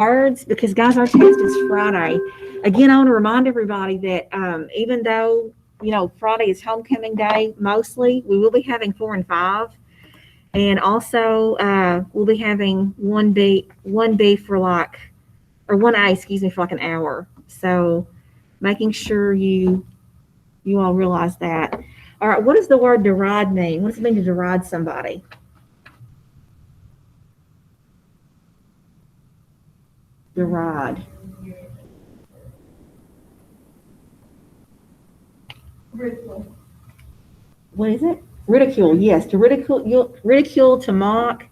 words because, guys, our test is Friday. Again, I want to remind everybody that even though, Friday is homecoming day mostly, we will be having 4 and 5. And also, we'll be having 1B for or 1A, excuse me, for like an hour. So making sure you all realize that. All right, what does the word deride mean? What does it mean to deride somebody? Deride. Ridicule. What is it? Ridicule. Yes, to ridicule, to mock,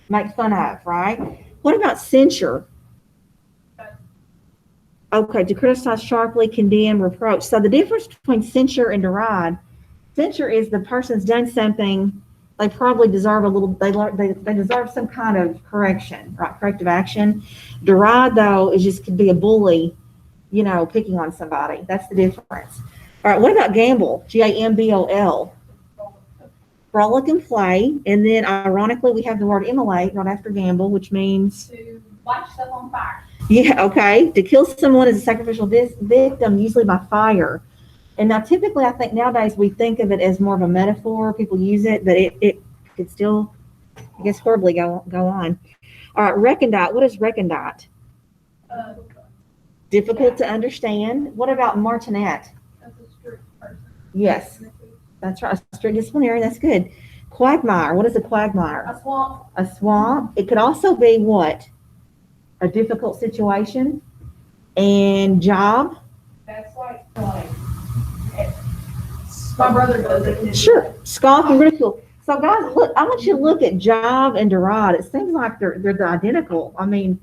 make fun of, right? What about censure? Okay, to criticize, sharply condemn, reproach. So the difference between censure and deride, censure is the person's done something, they probably deserve a little, they deserve some kind of correction, right? Corrective action. Deride, though, is just could be a bully, picking on somebody. That's the difference. All right, what about gamble? Gambol. Frolic and play. And then, ironically, we have the word immolate right after gamble, which means to light stuff on fire. Yeah, okay. To kill someone as a sacrificial victim, usually by fire. And now, typically, I think nowadays we think of it as more of a metaphor. People use it, but it could still, I guess, horribly go on. All right, recondite. What is recondite? Difficult to understand. What about martinet? That's a strict person. Yes, that's right. A strict disciplinary. That's good. Quagmire. What is a quagmire? A swamp. A swamp. It could also be what? A difficult situation. And job. That's like my brother does it. Sure. Scoff and ridicule. So, guys, look, I want you to look at job and deride. It seems like they're identical. I mean,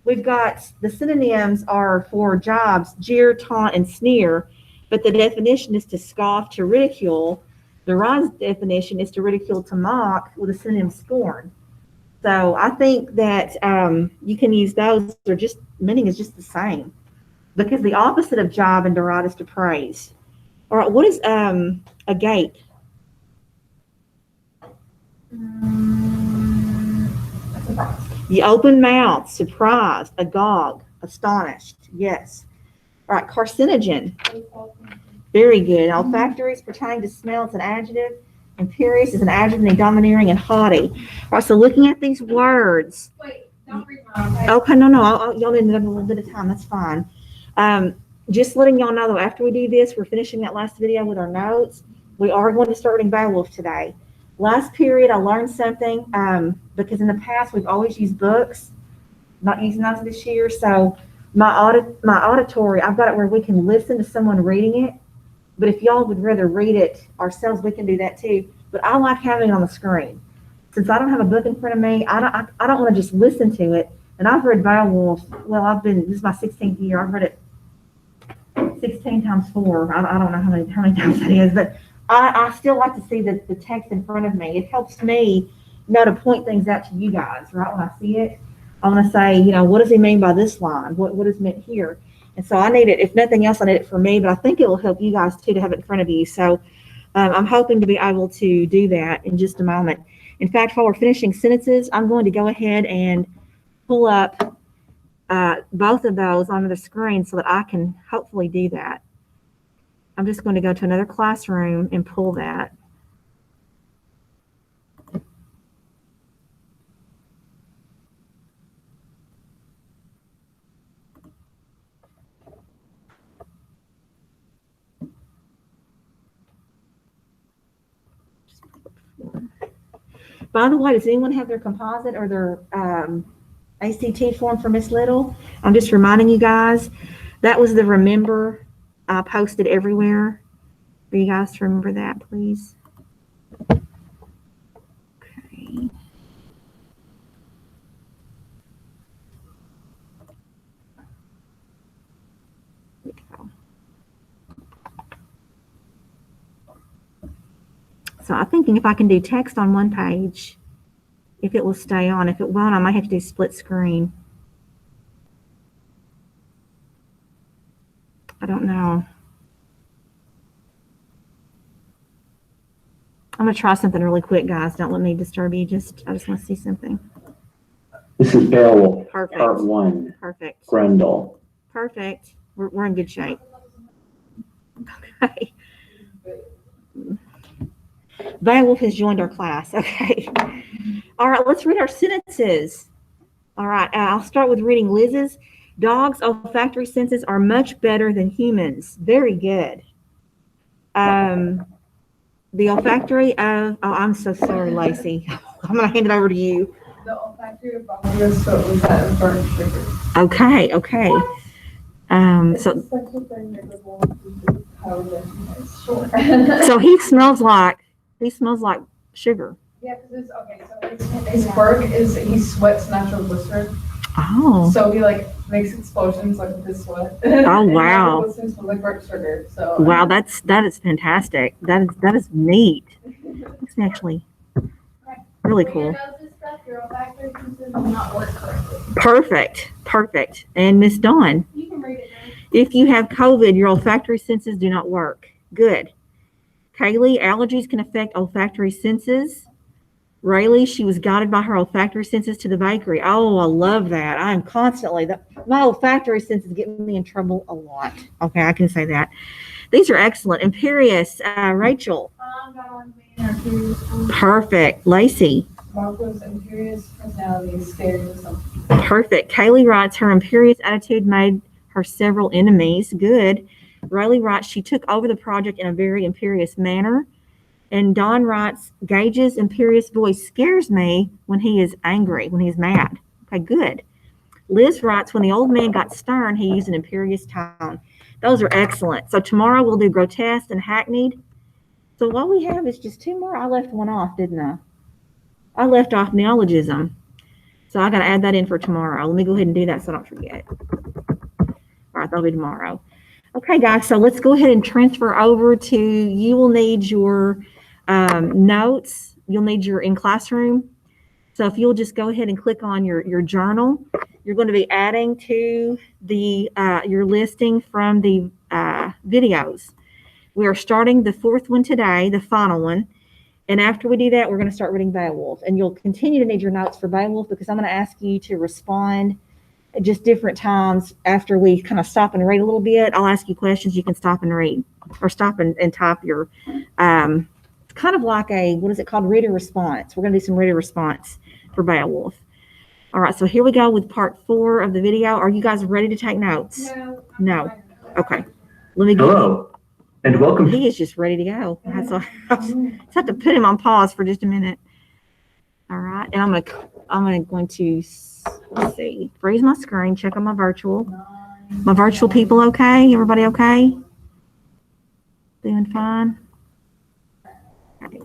we've got the synonyms are for jobs, jeer, taunt, and sneer, but the definition is to scoff, to ridicule. Deride's definition is to ridicule, to mock, with a synonym scorn. So I think that you can use those. They're just, meaning is just the same, because the opposite of job and deride is to praise. All right, what is a gape? The open mouth, surprised, agog, astonished. Yes. All right, carcinogen. Very good. Olfactory is pertaining to smell. It's an adjective. Imperious is an adjective, meaning domineering and haughty. All right, so looking at these words. Wait, don't read mine. Okay, no. Y'all need a little bit of time. That's fine. Just letting y'all know, though, after we do this, we're finishing that last video with our notes. We are going to start reading Beowulf today. Last period, I learned something because in the past, we've always used books, not using those this year. So my auditory, I've got it where we can listen to someone reading it. But if y'all would rather read it ourselves, we can do that too. But I like having it on the screen. Since I don't have a book in front of me, I don't want to just listen to it. And I've read Beowulf. Well, this is my 16th year. I've read it 16 times 4. I don't know how many times that is, but I still like to see the text in front of me. It helps me know to point things out to you guys, right? When I see it, I want to say, what does he mean by this line? What is meant here? And so I need it, if nothing else, I need it for me, but I think it will help you guys too to have it in front of you. So I'm hoping to be able to do that in just a moment. In fact, while we're finishing sentences, I'm going to go ahead and pull up both of those onto the screen so that I can hopefully do that. I'm just going to go to another classroom and pull that. By the way, does anyone have their composite or their ACT form for Miss Little? I'm just reminding you guys, that was the remember I posted everywhere for you guys to remember that, please. Okay. There we go. So I'm thinking if I can do text on one page, if it will stay on. If it won't, I might have to do split screen. I don't know. I'm going to try something really quick, guys. Don't let me disturb you. I just want to see something. This is Beowulf, Part Perfect. 1, Perfect. Grendel. Perfect. We're in good shape. Okay. Beowulf has joined our class. Okay. All right, let's read our sentences. All right, I'll start with reading Liz's. Dogs' olfactory senses are much better than humans. Very good. The olfactory of, oh, I'm so sorry, Lacey. I'm going to hand it over to you. The olfactory of buffaloes, so it was that of burnt sugar. Okay, okay. So It's such a thing that the wolf is powder. Sure. so he smells like sugar. Yeah, because it's, okay, so his work is he sweats natural glycerin. Oh, So he like makes explosions like with his sweat. Oh, And wow. natural glycerin smells like burnt sugar, so. wow, that is fantastic. That is neat. Makes me actually really cool. Your olfactory senses do not work correctly. Perfect. And Miss Dawn, You can read it now. if you have COVID, your olfactory senses do not work. Good. Kaylee, allergies can affect olfactory senses. Rayleigh, she was guided by her olfactory senses to the bakery. Oh, I love that. I am constantly, my olfactory senses get me in trouble a lot. Okay, I can say that. These are excellent. Imperious, Rachel. Perfect. Lacey. Marco's imperious personality is scared of something. Perfect. Kaylee writes, her imperious attitude made her several enemies. Good. Rayleigh writes, she took over the project in a very imperious manner. And Dawn writes, Gage's imperious voice scares me when he is angry, when he's mad. Okay, good. Liz writes, when the old man got stern, he used an imperious tone. Those are excellent. So tomorrow we'll do grotesque and hackneyed. So what we have is just two more. I left one off, didn't I? I left off neologism. So I got to add that in for tomorrow. Let me go ahead and do that so I don't forget. All right, that'll be tomorrow. Okay, guys, so let's go ahead and transfer over to, you will need your notes. You'll need your in classroom. So if you'll just go ahead and click on your journal, you're going to be adding to the your listing from the videos. We are starting the fourth one today, the final one. And after we do that, we're going to start reading Beowulf. And you'll continue to need your notes for Beowulf because I'm going to ask you to respond at just different times after we kind of stop and read a little bit. I'll ask you questions. You can stop and read or stop and type your, kind of like a, what is it called? Reader response. We're going to do some reader response for Beowulf. All right, so here we go with part 4 of the video. Are you guys ready to take notes? No. Okay. Let me go. Hello, and welcome. He is just ready to go. So I just have to put him on pause for just a minute. All right, and I'm going to let's see, freeze my screen, check on my virtual. My virtual people okay? Everybody okay? Doing fine? Okay.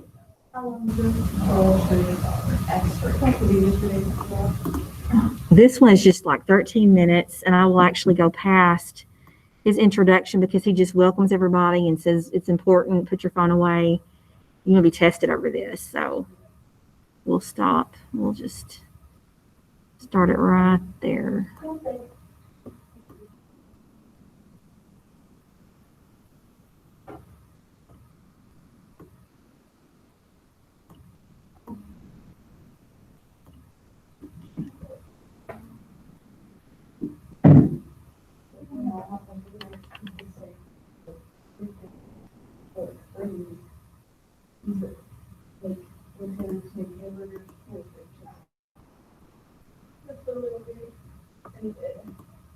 This one is just like 13 minutes, and I will actually go past his introduction because he just welcomes everybody and says it's important, put your phone away. You're going to be tested over this. So we'll stop. We'll just start it right there.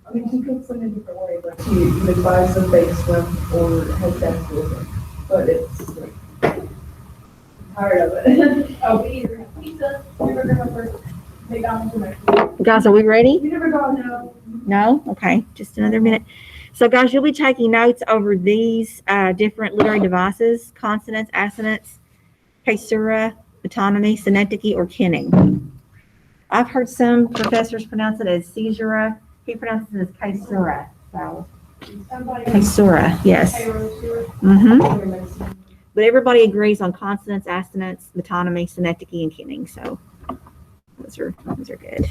I mean, she cooks them in different ways, like she either buys them baked swim or has dance with them, but it's like, I'm tired of it. Oh, either pizza, never go for McDonald's or Mexican. Guys, are we ready? You never go, no. No? Okay, just another minute. So guys, you'll be taking notes over these different literary devices: consonants, assonants, caesura, metonymy, synecdoche, or kinning. I've heard some professors pronounce it as caesura. He pronounces it as caesura. So caesura, yes. Mm-hmm. But everybody agrees on consonants, assonants, metonymy, synecdoche, and kinning. So those are good.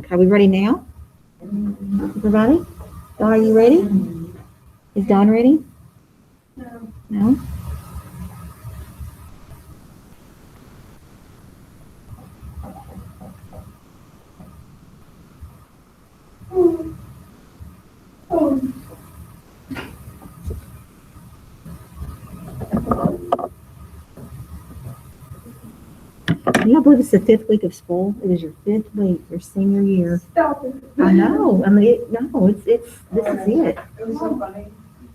Okay, we ready now? Everybody? Dawn, are you ready? Is Dawn ready? No. No? Can you believe it's the 5th week of school? It is your 5th week, your senior year. Stop it. I know. I mean, this is it. It was so funny.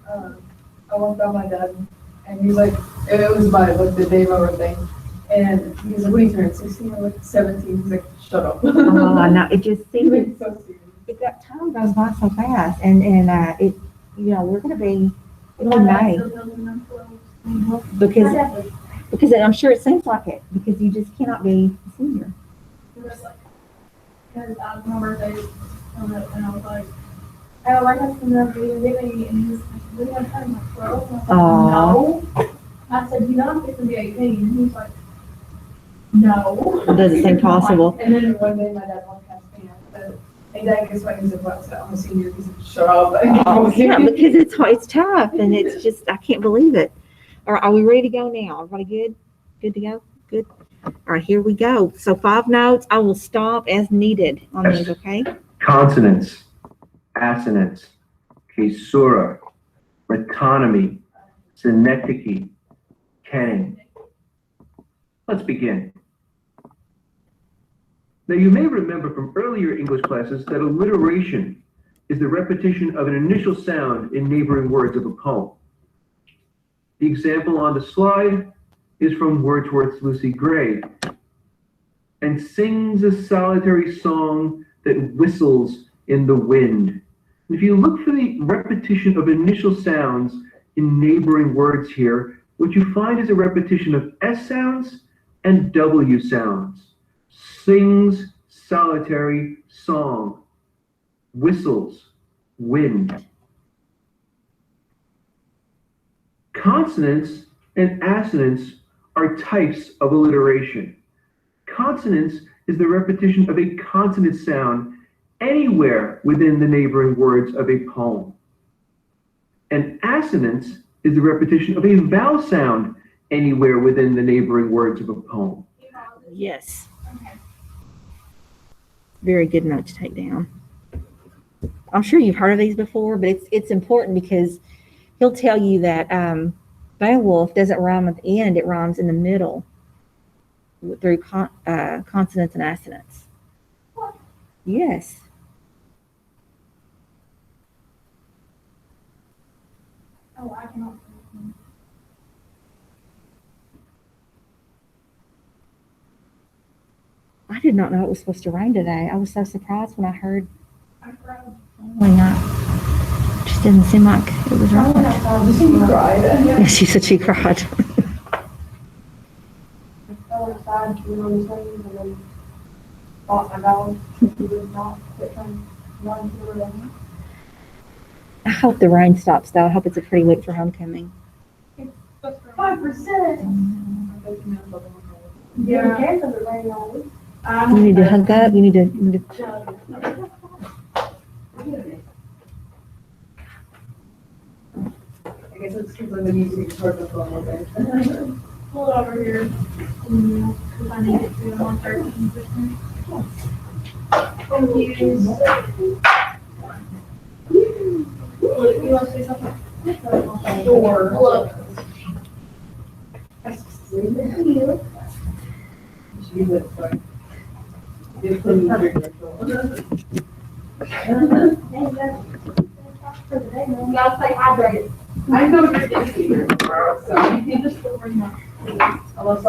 I walked by my dad and he's like, it was my, like, the day of my birthday. And he's like, what are you turning, 16 or like 17? He's like, shut up. Oh, I know. It just He seems, was so serious. that time goes by so fast, and it, we're gonna be, it'll be May, because I'm sure it seems like it, because you just cannot be a senior. Because my birthday was coming up, and I was like, oh, I have some love for you, and he was like, we have time like 12. And I was like, no. I said, you know, I'm fixing to be 18. And he was like, no. It doesn't seem possible. And then one day my dad walked past me and I said, hey dad, guess what? He said, what? I said, I'm a senior. He said, shut up. Oh, yeah, because it's tough, and it's just, I can't believe it. All right, are we ready to go now? Everybody good? Good to go? Good. All right, here we go. So 5 notes. I will stop as needed on Yes. those, okay? Consonants, assonants, caesura, metonymy, synecdoche, canon. Let's begin. Now, you may remember from earlier English classes that alliteration is the repetition of an initial sound in neighboring words of a poem. The example on the slide is from Wordsworth's Lucy Gray, and sings a solitary song that whistles in the wind. If you look for the repetition of initial sounds in neighboring words here, what you find is a repetition of S sounds and W sounds. Sings, solitary, song. Whistles, wind. Consonants and assonants are types of alliteration. Consonants is the repetition of a consonant sound anywhere within the neighboring words of a poem. And assonance is the repetition of a vowel sound anywhere within the neighboring words of a poem. Yes. Very good note to take down. I'm sure you've heard of these before, but it's important because he'll tell you that Beowulf doesn't rhyme at the end, it rhymes in the middle through consonants and assonants. Yes. Oh, I cannot. I did not know it was supposed to rain today. I was so surprised when I heard. I cried. Probably not. Just didn't seem like it was I went raining. outside and she cried. Yeah, she said she cried. I went outside, we were on the swings, and then bought my dog. He was not quit trying to run through it. I hope the rain stops though. I hope it's a pretty week for homecoming. 5%. Yeah. Can't because it rained all week. You need to hug up. You need to I guess it's because of the music is hard to phone a bit. Pull it over here. Because I need it to go on 13%. Thank you. Look, you want to say something? Sure. Look. She was like, it's pretty good. You gotta stay hydrated. I know you're busy, so you can just bring my, unless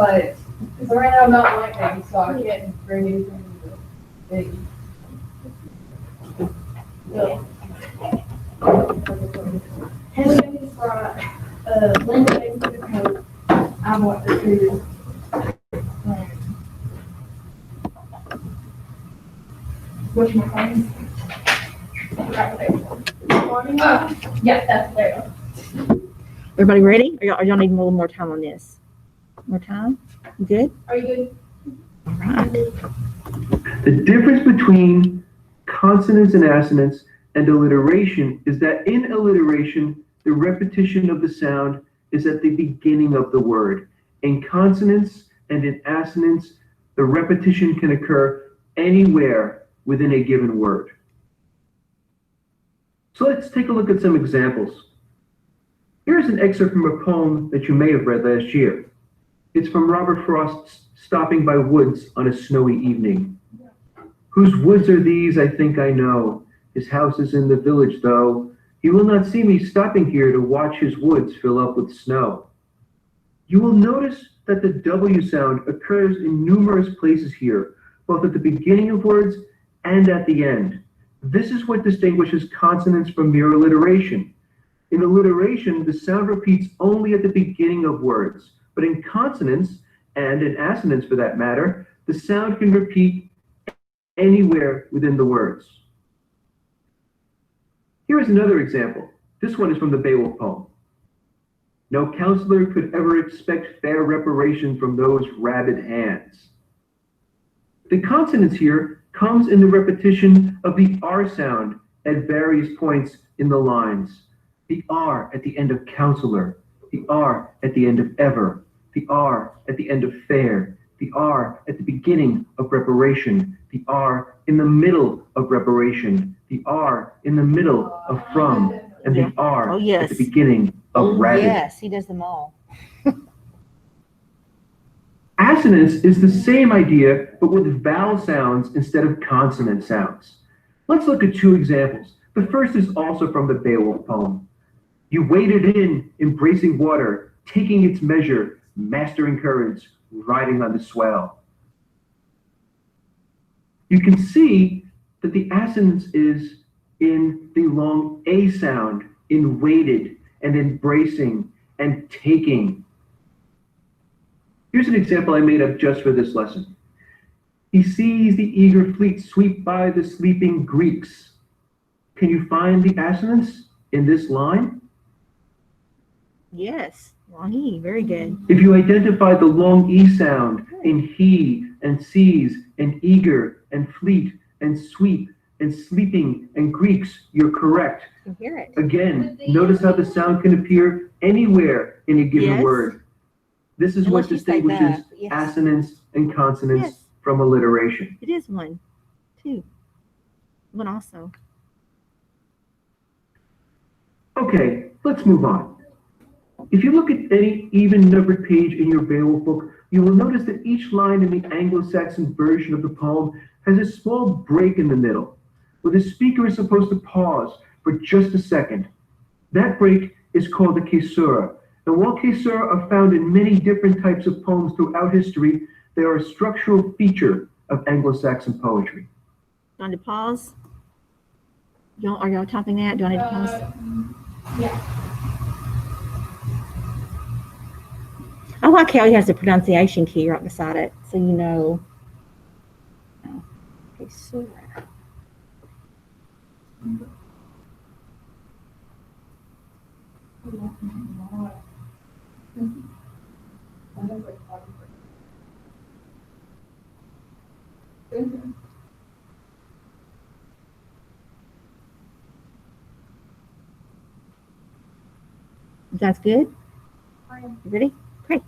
because right now I'm not like that, so I can't bring anything big. Yeah. Henry brought, Linda gave me the coat. I bought the food. What's my phone? Right there. Yeah, that's there. Everybody ready? Or y'all need a little more time on this? More time? You good? Are you good? All right. The difference between consonants and assonants and alliteration is that in alliteration, the repetition of the sound is at the beginning of the word. In consonants and in assonance, the repetition can occur anywhere within a given word. So let's take a look at some examples. Here's an excerpt from a poem that you may have read last year. It's from Robert Frost's Stopping by Woods on a Snowy Evening. Whose woods are these? I think I know. His house is in the village, though. He will not see me stopping here to watch his woods fill up with snow. You will notice that the W sound occurs in numerous places here, both at the beginning of words and at the end. This is what distinguishes consonants from mere alliteration. In alliteration, the sound repeats only at the beginning of words, but in consonants, and in assonance for that matter, the sound can repeat anywhere within the words. Here is another example. This one is from the Beowulf poem. No counselor could ever expect fair reparation from those rabid hands. The consonance here comes in the repetition of the R sound at various points in the lines. The R at the end of counselor, the R at the end of ever, the R at the end of fair, the R at the beginning of reparation, the R in the middle of reparation, the R in the middle of from, and the R at the beginning of rabid. Yes, he does them all. Assonance is the same idea, but with vowel sounds instead of consonant sounds. Let's look at two examples. The first is also from the Beowulf poem. You waded in, embracing water, taking its measure, mastering currents, riding on the swell. You can see that the assonance is in the long A sound, in waded and embracing and taking. Here's an example I made up just for this lesson. He sees the eager fleet sweep by the sleeping Greeks. Can you find the assonance in this line? Yes, long E, very good. If you identify the long E sound in he and sees and eager and fleet and sweep and sleeping and Greeks, you're correct. You can hear it. Again, notice how the sound can appear anywhere in a given Yes. word. This is what Unless you say distinguishes the, yes. assonance and consonants Yes. from alliteration. It is one, two. One also. Okay, let's move on. If you look at any even numbered page in your Beowulf book, you will notice that each line in the Anglo-Saxon version of the poem has a small break in the middle, where the speaker is supposed to pause for just a second. That break is called the caesura, and while caesura are found in many different types of poems throughout history, they are a structural feature of Anglo-Saxon poetry. Do I need to pause? Are y'all typing that? Do I need to pause? Yeah. I like how he has the pronunciation key right beside it, so you know. Oh, okay, so. That's good. You ready? Great.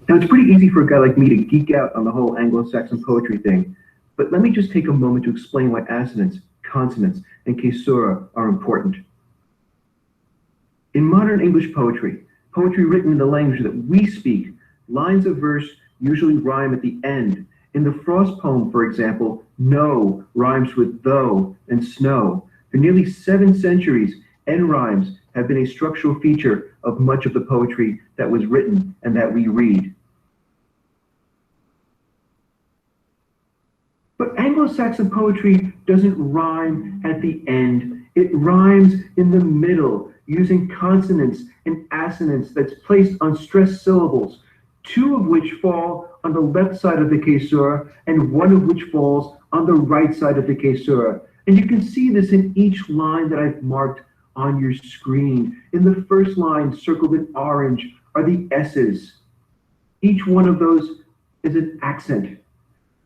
Now, it's pretty easy for a guy like me to geek out on the whole Anglo-Saxon poetry thing, but let me just take a moment to explain why assonance, consonants, and caesura are important. In modern English poetry, poetry written in the language that we speak, lines of verse usually rhyme at the end. In the Frost poem, for example, no rhymes with though and snow. For nearly 7 centuries, end rhymes have been a structural feature of much of the poetry that was written and that we read. But Anglo-Saxon poetry doesn't rhyme at the end. It rhymes in the middle, using consonants and assonance that's placed on stressed syllables, 2 of which fall on the left side of the caesura and 1 of which falls on the right side of the caesura. And you can see this in each line that I've marked on your screen. In the first line, circled in orange, are the S's. Each one of those is an accent.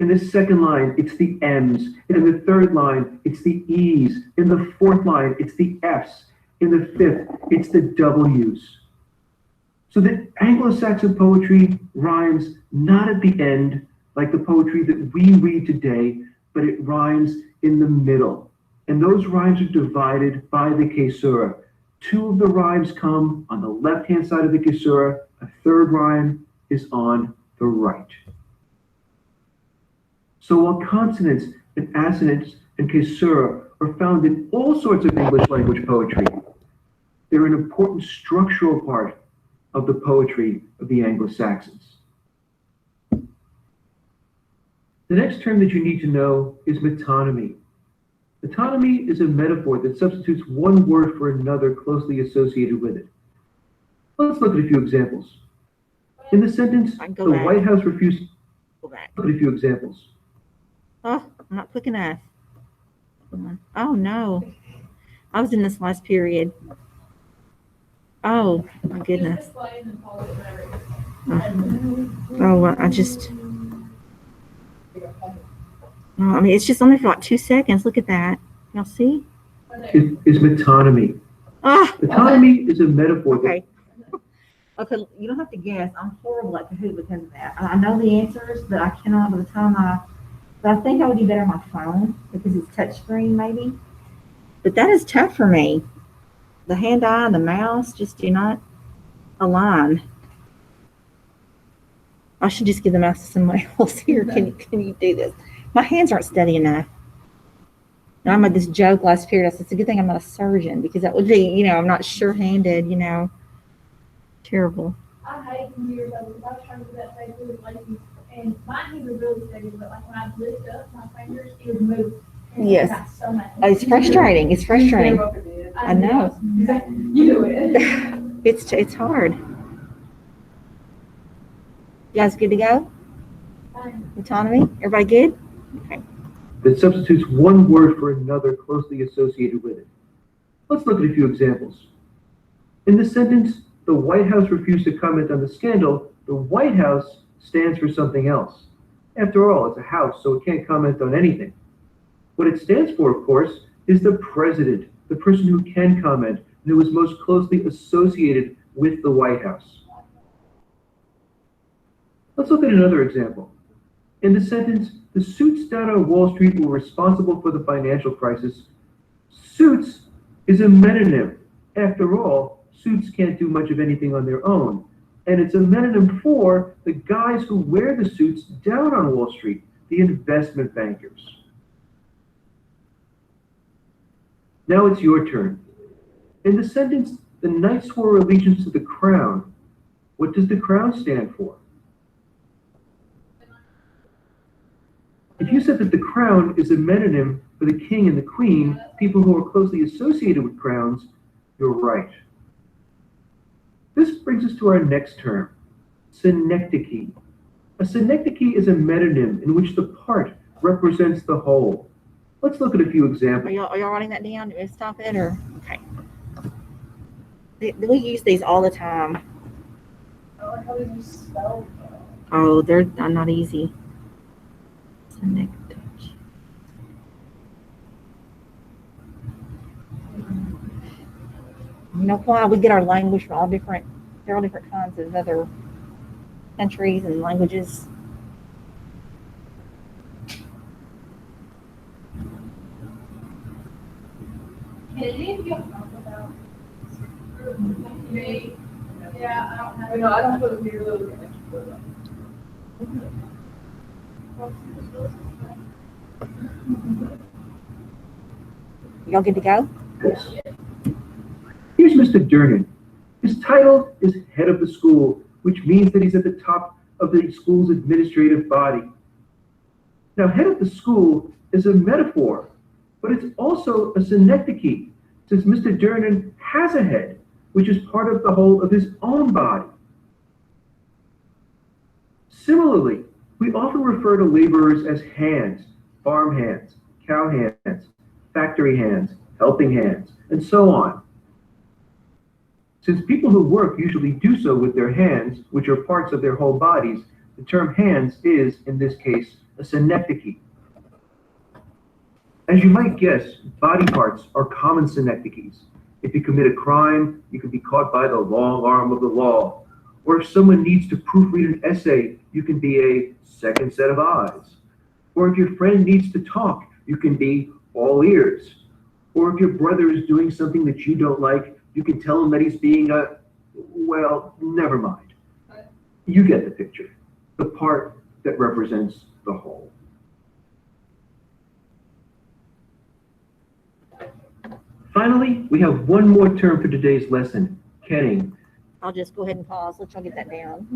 In the second line, it's the M's. In the third line, it's the E's. In the fourth line, it's the F's. In the fifth, it's the W's. So the Anglo-Saxon poetry rhymes not at the end, like the poetry that we read today, but it rhymes in the middle. And those rhymes are divided by the caesura. Two of the rhymes come on the left-hand side of the caesura. A third rhyme is on the right. So while consonants and assonants and caesura are found in all sorts of English language poetry, they're an important structural part of the poetry of the Anglo-Saxons. The next term that you need to know is metonymy. Metonymy is a metaphor that substitutes one word for another closely associated with it. Let's look at a few examples. In the sentence, the White House refused. Go back. Look at a few examples. Oh, I'm not quick enough. Come on. Oh, no. I was in this last period. Oh, my goodness. Just display and then pause it whenever it Oh, I just. Oh, I mean, it's just on there for like 2 seconds. Look at that. Y'all see? Is metonymy. Ah, Metonymy is a metaphor that okay. Okay, you don't have to guess. I'm horrible at Kahoot because of that. I know the answers, but I cannot by the time but I think I would do better on my phone because it's touchscreen maybe. But that is tough for me. The hand-eye and the mouse just do not align. I should just give the mouse to somebody else here. Can you do this? My hands aren't steady enough. Now, I made this joke last period. I said, it's a good thing I'm not a surgeon because that would be, I'm not sure-handed, Terrible. I hate computers though, because I was trying to do that thing with lazy, and my hands are really steady, but like when I lift up my fingers, it would move. And Yes. I got so mad. It's frustrating. It's frustrating. I know. You do it. It's hard. You guys good to go? Fine. Autonomy? Everybody good? Okay. that substitutes one word for another closely associated with it. Let's look at a few examples. In the sentence, the White House refused to comment on the scandal, the White House stands for something else. After all, it's a house, so it can't comment on anything. What it stands for, of course, is the president, the person who can comment and who is most closely associated with the White House. Let's look at another example. In the sentence, the suits down on Wall Street were responsible for the financial crisis. Suits is a metonym. After all, suits can't do much of anything on their own. And it's a metonym for the guys who wear the suits down on Wall Street, the investment bankers. Now it's your turn. In the sentence, the knight swore allegiance to the crown. What does the crown stand for? If you said that the crown is a metonym for the king and the queen, people who are closely associated with crowns, you're right. This brings us to our next term, synecdoche. A synecdoche is a metonym in which the part represents the whole. Let's look at a few examples. Are y'all writing that down? Do we stop it or? Okay. We use these all the time. I like how you spell. Oh, they're not easy. Synecdoche. You know why we get our language from all different kinds of other countries and languages. Can any of you talk about? Me? Yeah, I don't have. No, I don't put it here, little. Y'all good to go? Yes. Here's Mr. Durnan. His title is head of the school, which means that he's at the top of the school's administrative body. Now, head of the school is a metaphor, but it's also a synecdoche, since Mr. Durnan has a head, which is part of the whole of his own body. Similarly, we often refer to laborers as hands, farm hands, cow hands, factory hands, helping hands, and so on. Since people who work usually do so with their hands, which are parts of their whole bodies, the term hands is, in this case, a synecdoche. As you might guess, body parts are common synecdoches. If you commit a crime, you can be caught by the long arm of the law. Or if someone needs to proofread an essay, you can be a second set of eyes. Or if your friend needs to talk, you can be all ears. Or if your brother is doing something that you don't like, you can tell him that he's being well, never mind. You get the picture. The part that represents the whole. Finally, we have one more term for today's lesson, kenning. I'll just go ahead and pause. Let y'all get that down.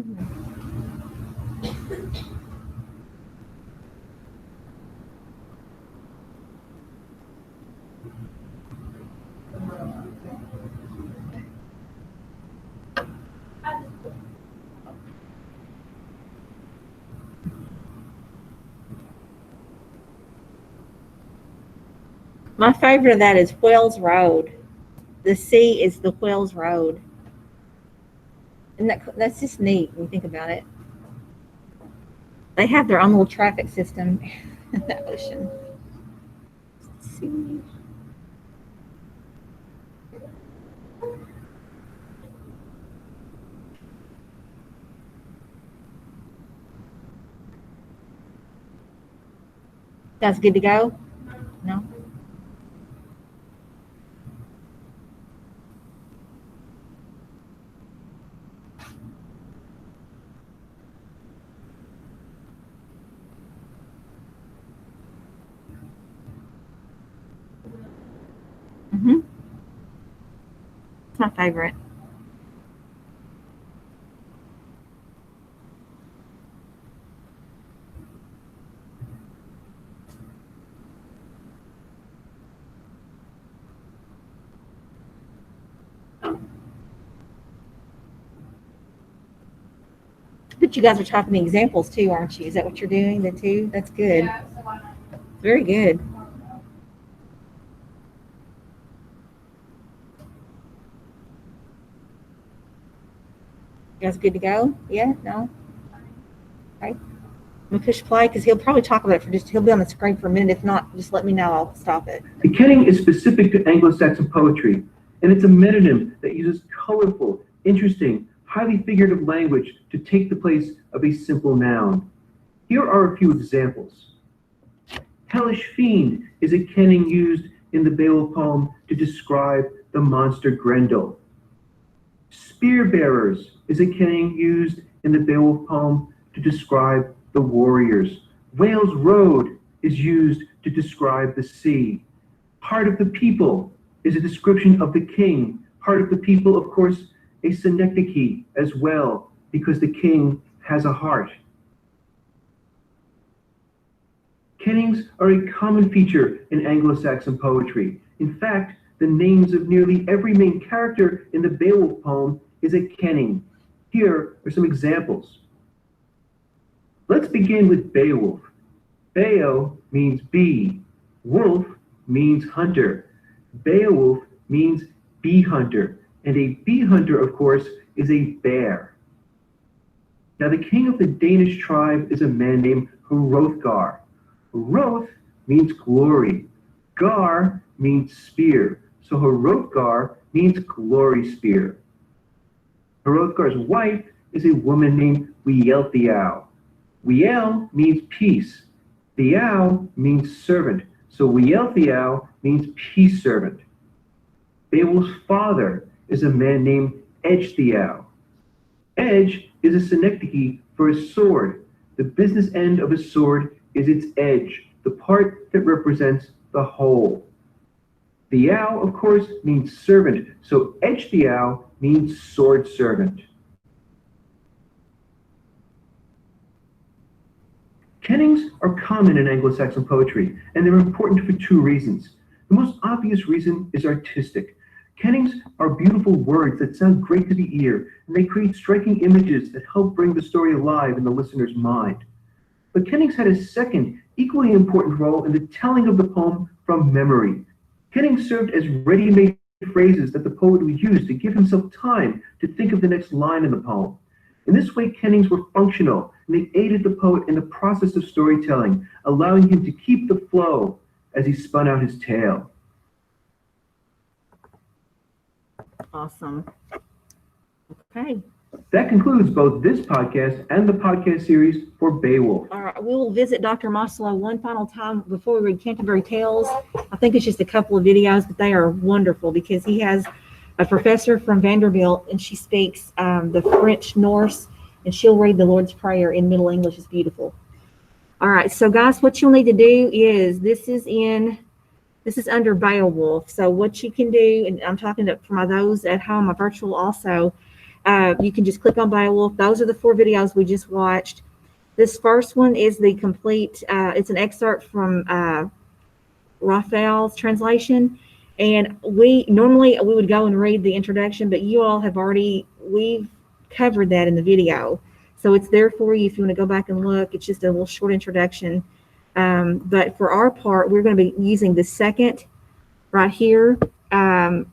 My favorite of that is Wells Road. The C is the Wells Road. And that's just neat when you think about it. They have their own little traffic system in the ocean. Let's see. That's good to go? No? It's my favorite. But you guys are typing the examples too, aren't you? Is that what you're doing then too? That's good. Yeah, so why not? Very good. You guys good to go? Yeah? No? Okay. I'm gonna push play because he'll probably talk about it he'll be on the screen for a minute. If not, just let me know. I'll stop it. The kenning is specific to Anglo-Saxon poetry, and it's a metonym that uses colorful, interesting, highly figurative language to take the place of a simple noun. Here are a few examples. Hellish fiend is a kenning used in the Beowulf poem to describe the monster Grendel. Spear bearers is a kenning used in the Beowulf poem to describe the warriors. Wales Road is used to describe the sea. Heart of the people is a description of the king. Heart of the people, of course, a synecdoche as well, because the king has a heart. Kennings are a common feature in Anglo-Saxon poetry. In fact, the names of nearly every main character in the Beowulf poem is a kenning. Here are some examples. Let's begin with Beowulf. Beo means bee. Wolf means hunter. Beowulf means bee hunter. And a bee hunter, of course, is a bear. Now, the king of the Danish tribe is a man named Hrothgar. Hroth means glory. Gar means spear. So Hrothgar means glory spear. Hrothgar's wife is a woman named Wealhtheow. Weal means peace. Theow means servant. So Wealhtheow means peace servant. Beowulf's father is a man named Ecgtheow. Edge is a synecdoche for a sword. The business end of a sword is its edge, the part that represents the whole. Theow, of course, means servant, so Ecgtheow means sword servant. Kennings are common in Anglo-Saxon poetry, and they're important for two reasons. The most obvious reason is artistic. Kennings are beautiful words that sound great to the ear, and they create striking images that help bring the story alive in the listener's mind. But Kennings had a second, equally important role in the telling of the poem from memory. Kennings served as ready-made phrases that the poet would use to give himself time to think of the next line in the poem. In this way, Kennings were functional. and they aided the poet in the process of storytelling, allowing him to keep the flow as he spun out his tale. Awesome. Okay. That concludes both this podcast and the podcast series for Beowulf. All right. We will visit Dr. Maslow one final time before we read Canterbury Tales. I think it's just a couple of videos, but they are wonderful because he has a professor from Vanderbilt and she speaks the French Norse and she'll read the Lord's Prayer in Middle English. It's beautiful. All right. So guys, what you'll need to do is this is under Beowulf. So what you can do, and I'm talking to for those at home, my virtual also, you can just click on Beowulf. Those are the 4 videos we just watched. This first one is the complete, it's an excerpt from Raphael's translation. And normally we would go and read the introduction, but you all have we've covered that in the video. So it's there for you if you want to go back and look. It's just a little short introduction. But for our part, we're going to be using the second right here, the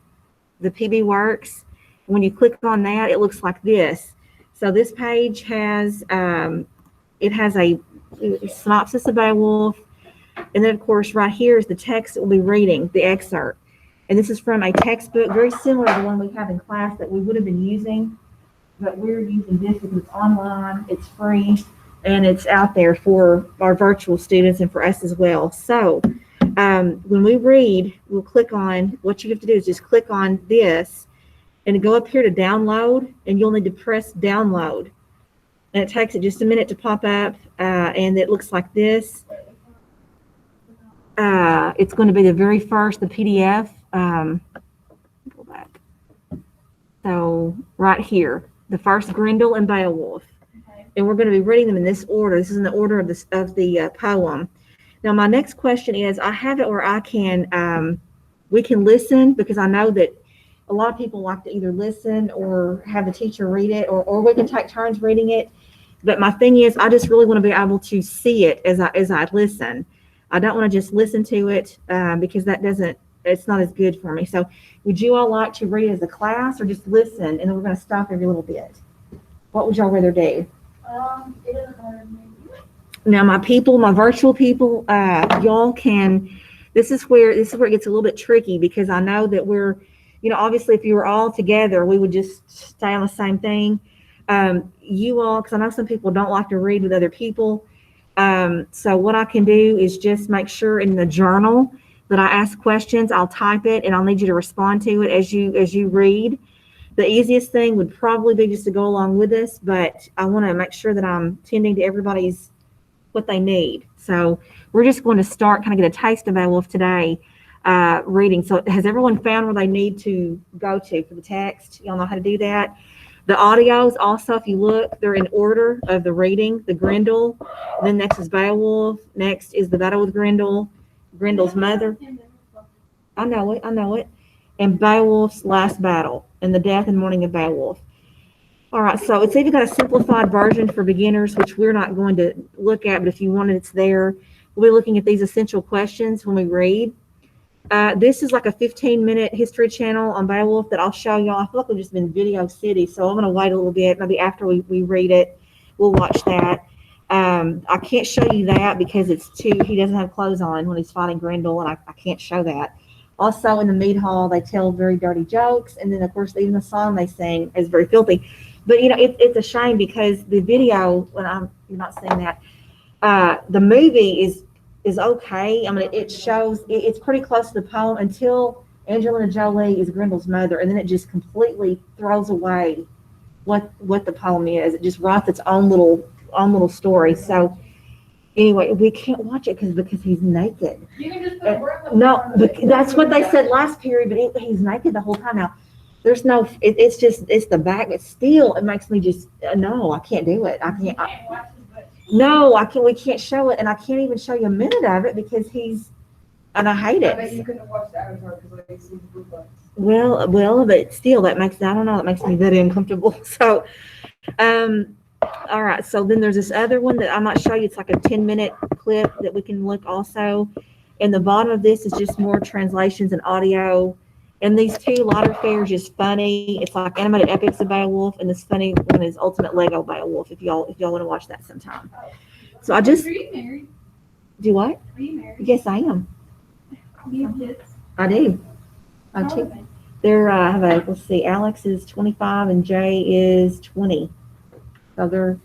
PB Works. When you click on that, it looks like this. So this page has, it has a synopsis of Beowulf. And then, of course, right here is the text that we'll be reading, the excerpt. And this is from a textbook very similar to the one we have in class that we would have been using. But we're using this because it's online, it's free, and it's out there for our virtual students and for us as well. So when we read, we'll click on, what you have to do is just click on this and go up here to download, and you'll need to press download. And it takes it just a minute to pop up, and it looks like this. It's going to be the very first, the PDF. Go back. So right here, the first Grendel and Beowulf. Okay. And we're going to be reading them in this order. This is in the order of the poem. Now, my next question is, I have it where we can listen, because I know that a lot of people like to either listen or have the teacher read it, or we can take turns reading it. But my thing is, I just really want to be able to see it as I listen. I don't want to just listen to it because it's not as good for me. So would you all like to read as a class or just listen? And then we're going to stop every little bit. What would y'all rather do? It doesn't matter to me. Now, my virtual people, y'all can, this is where it gets a little bit tricky, because I know that we're, obviously if you were all together, we would just stay on the same thing. You all, because I know some people don't like to read with other people. So what I can do is just make sure in the journal that I ask questions, I'll type it, and I'll need you to respond to it as you read. The easiest thing would probably be just to go along with us, but I want to make sure that I'm tending to everybody's what they need. So we're just going to start, kind of get a taste of Beowulf today, reading. So has everyone found where they need to go to for the text? Y'all know how to do that? The audios also, if you look, they're in order of the reading. The Grendel, then next is Beowulf, next is the battle with Grendel, Grendel's mother. I know it. And Beowulf's last battle, and the death and mourning of Beowulf. All right, so it's even got a simplified version for beginners, which we're not going to look at, but if you want it, it's there. We'll be looking at these essential questions when we read. This is like a 15-minute history channel on Beowulf that I'll show y'all. I feel like we've just been Video City, so I'm going to wait a little bit. Maybe after we read it, we'll watch that. I can't show you that because he doesn't have clothes on when he's fighting Grendel, and I can't show that. Also, in the mead hall, they tell very dirty jokes, and then, of course, even the song they sing is very filthy. But, it's a shame because the video, you're not seeing that, the movie is okay. I mean, it shows, it's pretty close to the poem until Angelina Jolie is Grendel's mother, and then it just completely throws away what the poem is. It just writes its own little story. So anyway, we can't watch it because he's naked. You can just put a breath No, but that's what they said last period, but he's naked the whole time. Now, there's no, it's the back, but still, it makes me just, no, I can't do it. I can't. watch it, but No, we can't show it, and I can't even show you a minute of it because and I hate I bet it. you couldn't watch the Avatar because I see the blue lights. Well, but still, I don't know, it makes me very uncomfortable. So, all right, so then there's this other one that I might show you. It's like a 10-minute clip that we can look also. And the bottom of this is just more translations and audio. And these two, Lauder Fair is just funny. It's like animated epics of Beowulf, and this funny one is Ultimate Lego Beowulf. If y'all want to watch that sometime. So I just Are you married? do what? Are you married? Yes, I am. Do you have kids? I do. I How do. old are they? They're I have a let's see. Alex is 25 and Jay is 20. So they're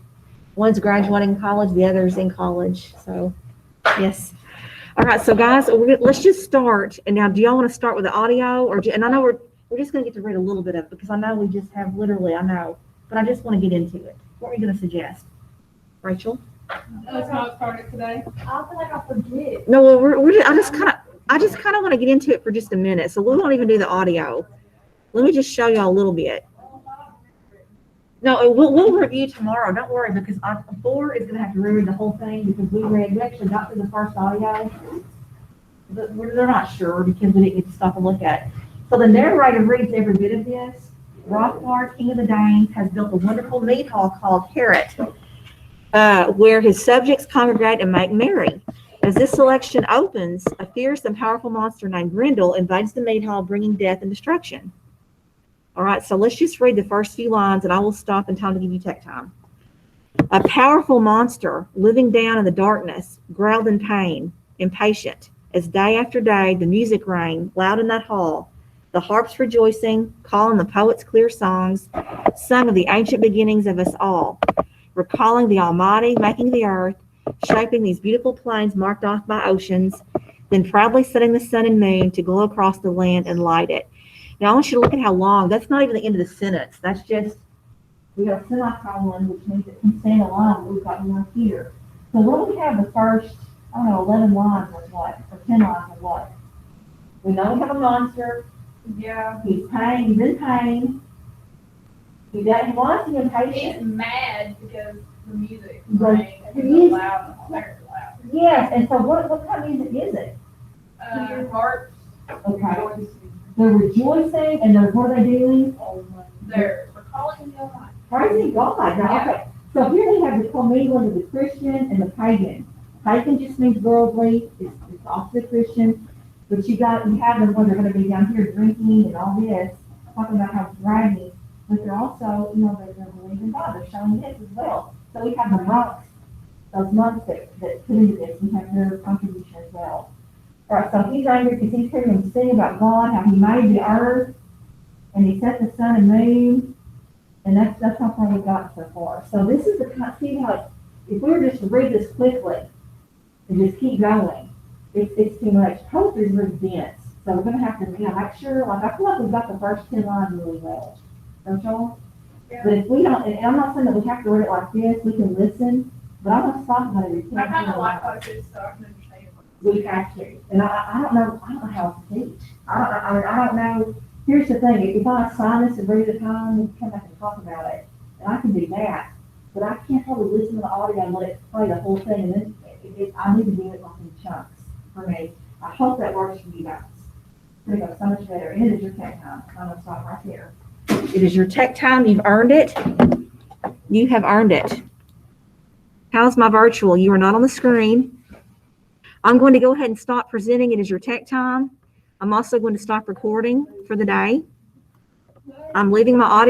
one's graduating college, the other's in college. So yes. All right, so guys, let's just start. And now, do y'all want to start with the audio, and I know we're just going to get to read a little bit of it because I know we just have literally, I know, but I just want to get into it. What are you going to suggest, Rachel? That's how it started today. I feel like I forget. No, well, I just kind of want to get into it for just a minute. So we won't even do the audio. Let me just show y'all a little bit. No, we'll review tomorrow. Don't worry, because Thor is going to have to reread the whole thing because we actually got through the first audio, but they're not sure because we didn't get to stop and look at it. So the narrator reads every bit of this. Hrothgar, King of the Danes, has built a wonderful mead hall called Herret, where his subjects congregate and make merry. As this selection opens, a fierce and powerful monster named Grendel invades the mead hall, bringing death and destruction. All right, so let's just read the first few lines and I will stop in time to give you tech time. A powerful monster living down in the darkness growled in pain, impatient, as day after day the music rang loud in that hall, the harps rejoicing, calling the poets' clear songs, sung of the ancient beginnings of us all, recalling the Almighty, making the earth, shaping these beautiful plains marked off by oceans, then proudly setting the sun and moon to glow across the land and light it. Now I want you to look at how long, that's not even the end of the sentence. That's just, we got a semicolon, which means it can stand alone, but we've got one here. So what do we have the first, 11 lines of what, or 10 lines of what? We know we have a monster, Yeah. he's in pain. He wants to impatient. He's mad because the music Right. rang and He is- it's loud and very loud. Yes, and so what kind of music is it? Harps. Okay. They're rejoicing, and what are they doing? They're recalling the Almighty. Praising God. Now, okay. So here they have the commingling of the Christian and the pagan. Pagan just means worldly. It's opposite Christian. But you have them when they're going to be down here drinking and all this, talking about how it's dragging. But they're also, they're believing God. They're showing this as well. So we have the monks, those monks that put into this. We have their contribution as well. All right, so he's angry because he's hearing them sing about God, how he made the earth, and he set the sun and moon, and that's how far we got so far. So this is see how, if we were just to read this quickly and just keep going, it's too much. Poetry is really dense, so we're gonna have to, make sure, I feel like we've got the first 10 lines really well, don't y'all? Yeah. But if we don't, and I'm not saying that we have to read it like this, we can listen, but I'm gonna stop about every 10 I kind of like lines. poetry so I can understand. We have to, and I don't know how to teach. I don't know, here's the thing, if I assign this and read it at home, we can come back and talk about it, and I can do that, but I can't probably listen to the audio and let it play the whole thing, and then I need to do it like in chunks for me. I hope that works for you guys. There you go, so much better, and it is your tech time, I'm gonna stop right there. It is your tech time, you've earned it. You have earned it. How's my virtual? You are not on the screen. I'm going to go ahead and stop presenting. It is your tech time. I'm also going to stop recording for the day. I'm leaving my audio